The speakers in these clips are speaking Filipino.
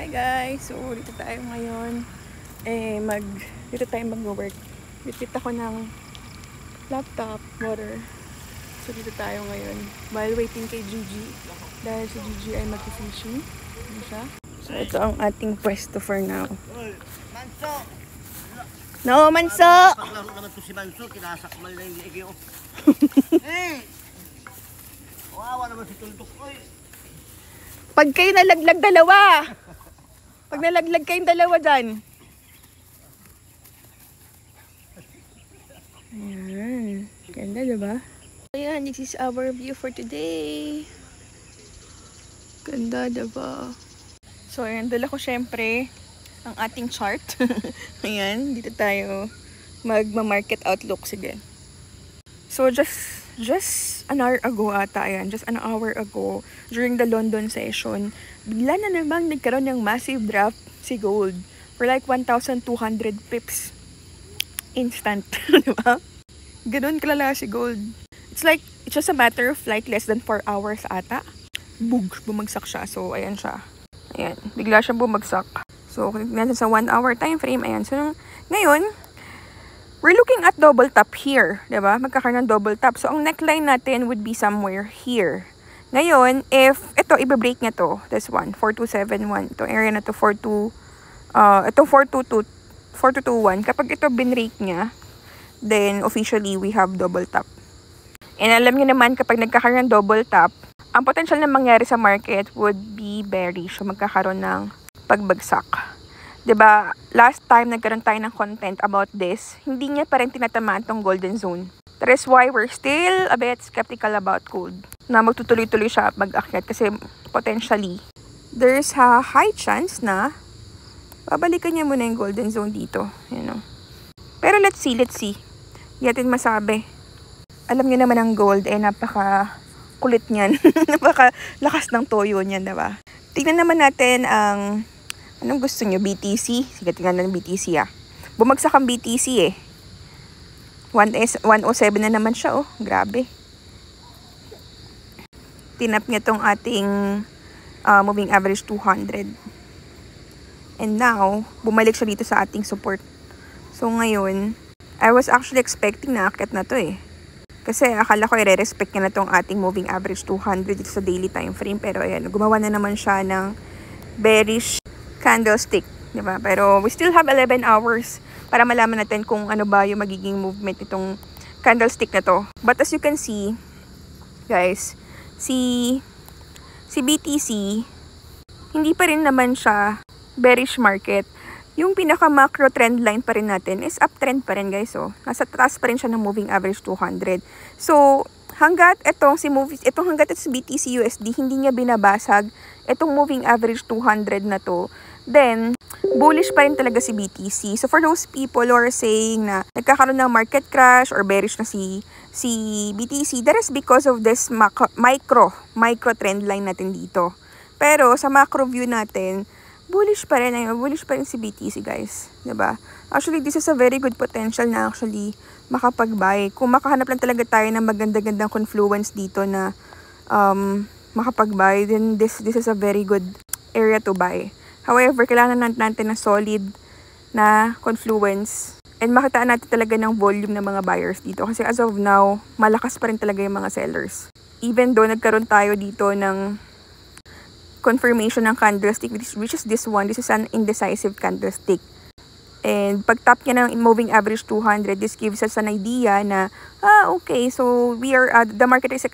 Hi guys! So, dito tayo ngayon. Dito tayo mag-work. Bitbit ako ng laptop, water. So, dito tayo ngayon. While waiting kay Gigi. Dahil si Gigi ay mag-fishing. Ano siya? So, ito ang ating pwesto for now. Manso! No, Manso! Paglaro naman to si Manso, kinasakmal na yung liigi oh. Eh! Wawa naman si Tuldok ko eh. Pag kayo nalaglag dalawa! Pag nalaglag kayong dalawa dyan. Ayan. Ganda, diba? Ayan, this is our view for today. Ganda, diba? So, ayan, dala ko syempre ang ating chart. Ayan, dito tayo magma-market outlook. Sige. So, just an hour ago ata, ayan, just an hour ago, during the London session, bigla na namang nagkaroon ng massive drop si gold for like 1,200 pips. Instant, di ba? Ganun kalala si gold. It's just a matter of like less than 4 hours ata. Bumagsak siya. So, ayan siya. Ayan, bigla siyang bumagsak. So, kung tignan sa 1 hour time frame, ayan. So, ngayon, we're looking at double top here, diba? Magkakaroon ng double top. So, ang neckline natin would be somewhere here. Ngayon, if ito, i-break niya to, this one, 4271, itong area na to, itong 4221, kapag ito binrake niya, then officially, we have double top. And alam niyo naman, kapag nagkakaroon ng double top, ang potential na mangyari sa market would be bearish. So, magkakaroon ng pagbagsak. Diba, last time nagkaroon tayo ng content about this, hindi niya pa rin tinatamaan tong golden zone. That is why we're still a bit skeptical about gold. Na magtutuloy-tuloy siya mag-akyat kasi potentially, there's a high chance na babalikan niya muna yung golden zone dito. You know. Pero let's see. Hindi natin masabi. Alam niyo naman ang gold, napaka-kulit niyan. Napaka-lakas ng toyo niyan, diba? Tingnan naman natin ang anong gusto nyo? BTC? Sige, tingnan natin BTC ah. Bumagsak ang BTC eh. 107 na naman siya oh. Grabe. Tinap niya tong ating moving average 200. And now, bumalik siya dito sa ating support. So ngayon, I was actually expecting na akit na to eh. Kasi akala ko i-respect niya na tong ating moving average 200 dito sa daily time frame. Pero ayan, gumawa na naman siya ng bearish candlestick, di ba? Pero we still have 11 hours para malaman natin kung ano ba yung magiging movement itong candlestick na to. But as you can see, guys, si BTC, hindi pa rin naman siya bearish market. Yung pinaka macro trend line pa rin natin is uptrend pa rin, guys. So, nasa taas pa rin siya ng moving average 200. So, hanggat itong si BTC USD hindi niya binabasag itong moving average 200 na to, then bullish pa rin talaga si BTC. So for those people who are saying na nagkakaroon ng market crash or bearish na si BTC, that is because of this micro trend line natin dito. Pero sa macro view natin, bullish pa rin si BTC, guys, 'di ba? Actually, this is a very good potential na actually makapag-buy. Kung makahanap lang talaga tayo ng maganda-gandang confluence dito na makapag-buy, then this is a very good area to buy. However, kailangan natin ng solid na confluence and makitaan natin talaga ng volume ng mga buyers dito. Kasi as of now, malakas pa rin talaga yung mga sellers. Even though nagkaroon tayo dito ng confirmation ng candlestick, which is this one. This is an indecisive candlestick. And pag tap niya ng moving average 200, this gives us an idea na, okay, so we are, the market is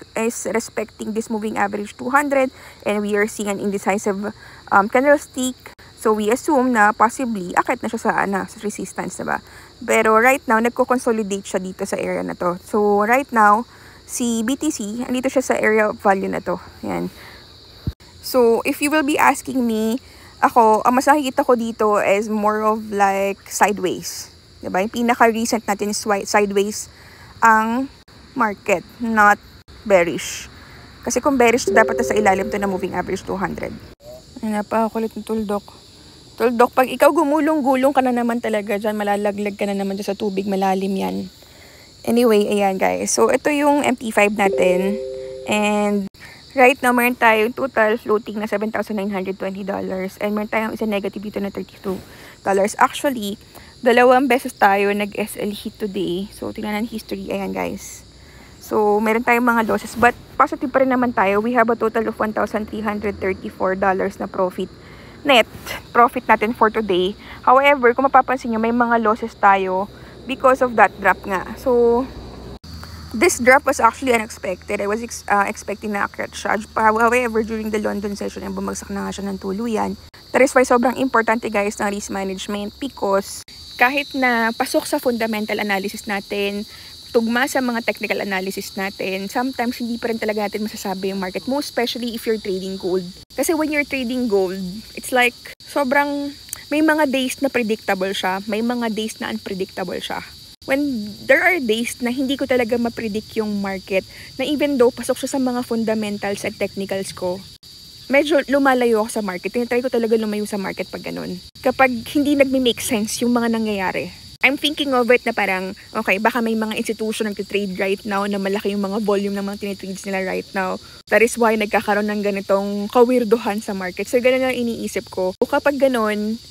respecting this moving average 200 and we are seeing an indecisive candlestick. So we assume na possibly, akit na siya sa resistance, diba? Pero right now, nagko-consolidate siya dito sa area na to. So right now, si BTC, andito siya sa area of value na to. Yan. So if you will be asking me, ako, ang mas nakikita ko dito is more of like sideways. Diba? Yung pinaka-recent natin is sideways ang market, not bearish. Kasi kung bearish, dapat na sa ilalim to na moving average 200. Ay, napakakulit ng tuldok. Tuldok, pag ikaw gumulong-gulong ka na naman talaga dyan, malalaglag ka na naman dyan sa tubig, malalim yan. Anyway, ayan guys. So, ito yung MT5 natin. And Right now, meron tayong total floating na $7,920 and meron tayong isa negative dito na $32. Actually, dalawang beses tayo nag-SL hit today. So, tingnan ang history. Ayan, guys. So, meron tayong mga losses. But, positive pa rin naman tayo. We have a total of $1,334 na profit. Net profit natin for today. However, kung mapapansin nyo, may mga losses tayo because of that drop nga. So, this drop was actually unexpected. I was expecting na accurate siya. However, during the London session, ay bumagsak na nga siya ng tuluyan. That is why sobrang importante guys ng risk management because kahit na pasok sa fundamental analysis natin, tugma sa mga technical analysis natin, sometimes hindi pa rin talaga natin masasabi yung market mo, especially if you're trading gold. Kasi when you're trading gold, it's like sobrang may mga days na predictable siya, may mga days na unpredictable siya. When there are days na hindi ko talaga ma-predict yung market, na even though pasok siya sa mga fundamentals at technicals ko, medyo lumalayo ako sa market. Tinatry ko talaga lumayo sa market pag ganun. Kapag hindi nagme-make sense yung mga nangyayari. I'm thinking of it na parang, okay, baka may mga institution nagtitrade right now na malaki yung mga volume ng mga tinitrades nila right now. That is why nagkakaroon ng ganitong kawirduhan sa market. So, ganun ang iniisip ko. O kapag ganun,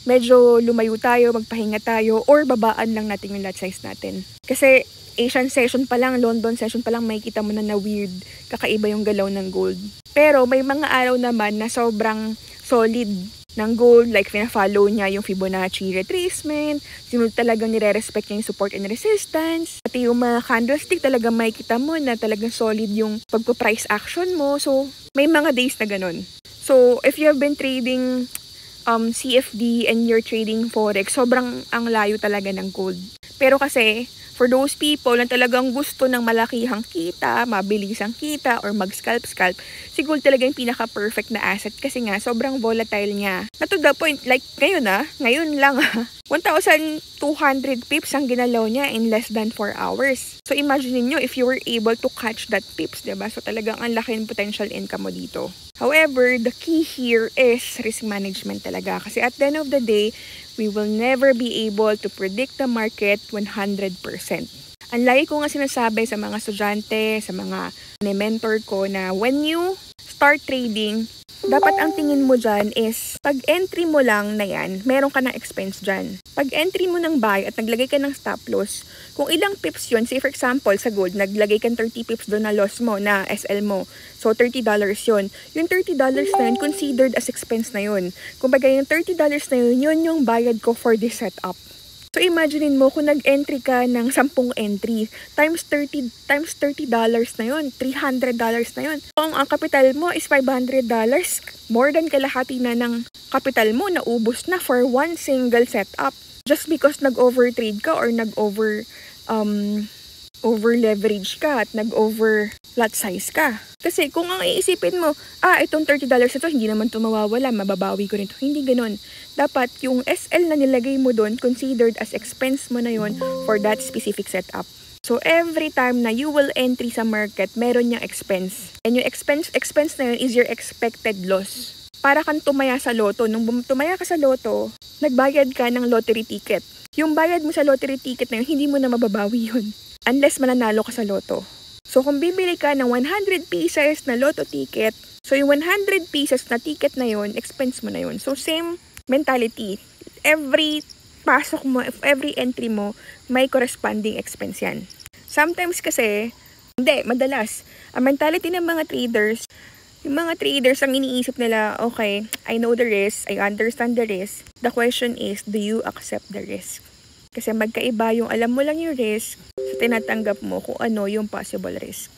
medyo lumayo tayo, magpahinga tayo, or babaan lang natin yung lot size natin. Kasi Asian session pa lang, London session pa lang, makikita mo na weird, kakaiba yung galaw ng gold. Pero may mga araw naman na sobrang solid ng gold, like pina-follow niya yung Fibonacci retracement, sinunod talagang nire-respect niya yung support and resistance. At yung mga candlestick talagang makikita mo na talagang solid yung pagpa-price action mo. So, may mga days na ganun. So, if you have been trading CFD and you're trading Forex, sobrang ang layo talaga ng gold. Pero kasi, for those people na talagang gusto ng malakihang kita, mabilisang kita, or mag-scalp, si gold talaga yung pinaka-perfect na asset kasi nga, sobrang volatile niya. Na to the point, like ngayon lang 1,200 pips ang ginalaw niya in less than 4 hours. So imagine niyo if you were able to catch that pips, diba? So talagang ang laki ng potential income mo dito. However, the key here is risk management talaga. Kasi at the end of the day, we will never be able to predict the market 100%. Ang lagi ko nga sinasabi sa mga estudyante, sa mga mentor ko na when you start trading, dapat ang tingin mo dyan is, pag entry mo lang na yan, meron ka ng expense dyan. Pag entry mo ng buy at naglagay ka ng stop loss, kung ilang pips yun, say for example, sa gold, naglagay ka ng 30 pips doon na loss mo, na SL mo. So, $30 yun. Yung $30 na yun, considered as expense na yun. Kumbaga, yung $30 na yun, yun yung bayad ko for this setup. So, imaginein mo, kung nag-entry ka ng 10 entry, times $30 na yun, $300 na yun. Kung ang capital mo is $500, more than kalahati na ng capital mo na ubos na for one single setup. Just because nag-overtrade ka or over-leverage ka at nag-over lot size ka. Kasi kung ang iisipin mo, itong $30 na to, hindi naman ito mawawala, mababawi ko rin ito. Hindi ganun. Dapat yung SL na nilagay mo doon, considered as expense mo na yon for that specific setup. So, every time na you will entry sa market, meron niyang expense. And yung expense na yun is your expected loss. Para kang tumaya sa loto. Nung tumaya ka sa loto, nagbayad ka ng lottery ticket. Yung bayad mo sa lottery ticket na yun, hindi mo na mababawi yun. Unless mananalo ka sa loto. So, kung bibili ka ng 100 pieces na lotto ticket, so yung 100 pieces na ticket na yun, expense mo na yun. So, same mentality. Every pasok mo, every entry mo, may corresponding expense yan. Sometimes kasi, madalas, ang mentality ng mga traders, yung mga traders, ang iniisip nila, okay, I know the risk, I understand the risk. The question is, do you accept the risk? Kasi magkaiba yung alam mo lang yung risk, so tinatanggap mo kung ano yung possible risk.